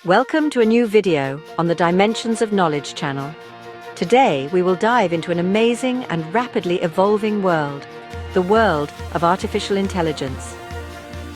Welcome to a new video on the Dimensions of Knowledge channel. Today we will dive into an amazing and rapidly evolving world, the world of artificial intelligence.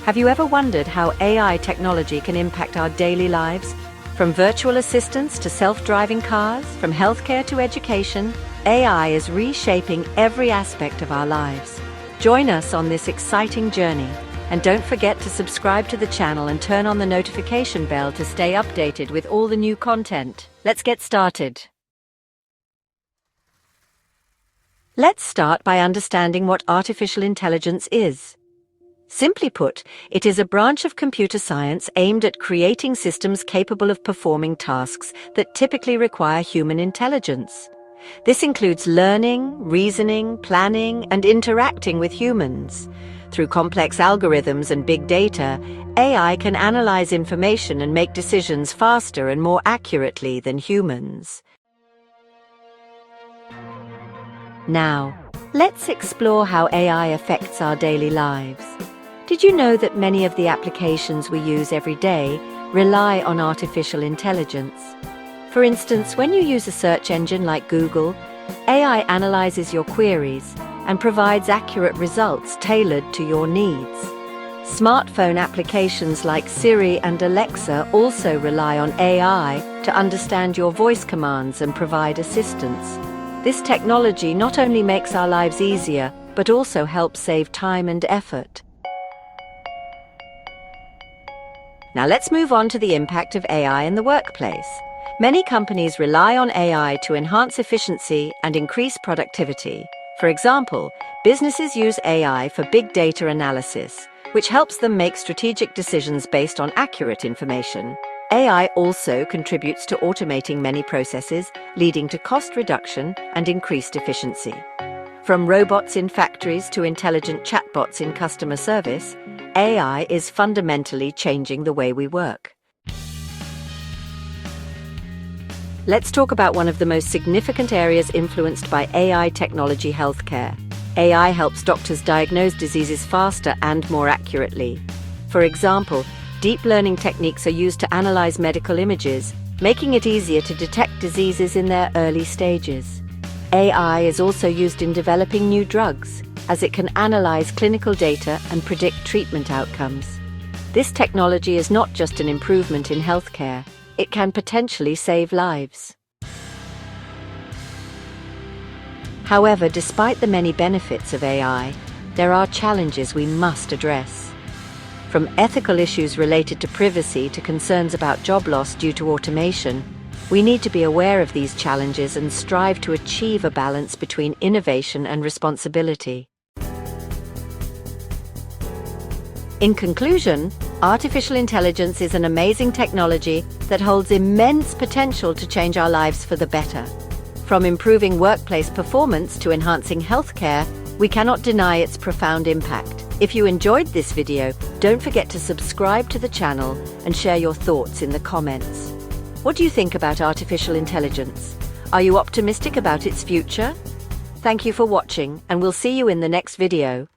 Have you ever wondered how AI technology can impact our daily lives? From virtual assistants to self-driving cars, from healthcare to education, AI is reshaping every aspect of our lives. Join us on this exciting journey. And don't forget to subscribe to the channel and turn on the notification bell to stay updated with all the new content. Let's get started. Let's start by understanding what artificial intelligence is. Simply put, it is a branch of computer science aimed at creating systems capable of performing tasks that typically require human intelligence. This includes learning, reasoning, planning, and interacting with humans. Through complex algorithms and big data, AI can analyze information and make decisions faster and more accurately than humans. Now, let's explore how AI affects our daily lives. Did you know that many of the applications we use every day rely on artificial intelligence? For instance, when you use a search engine like Google, AI analyzes your queries and provides accurate results tailored to your needs. Smartphone applications like Siri and Alexa also rely on AI to understand your voice commands and provide assistance. This technology not only makes our lives easier, but also helps save time and effort. Now let's move on to the impact of AI in the workplace. Many companies rely on AI to enhance efficiency and increase productivity. For example, businesses use AI for big data analysis, which helps them make strategic decisions based on accurate information. AI also contributes to automating many processes, leading to cost reduction and increased efficiency. From robots in factories to intelligent chatbots in customer service, AI is fundamentally changing the way we work. Let's talk about one of the most significant areas influenced by AI technology: healthcare. AI helps doctors diagnose diseases faster and more accurately. For example, deep learning techniques are used to analyze medical images, making it easier to detect diseases in their early stages. AI is also used in developing new drugs, as it can analyze clinical data and predict treatment outcomes. This technology is not just an improvement in healthcare. It can potentially save lives. However, despite the many benefits of AI, there are challenges we must address. From ethical issues related to privacy to concerns about job loss due to automation, we need to be aware of these challenges and strive to achieve a balance between innovation and responsibility. In conclusion, artificial intelligence is an amazing technology that holds immense potential to change our lives for the better. From improving workplace performance to enhancing healthcare, we cannot deny its profound impact. If you enjoyed this video, don't forget to subscribe to the channel and share your thoughts in the comments. What do you think about artificial intelligence? Are you optimistic about its future? Thank you for watching, and we'll see you in the next video.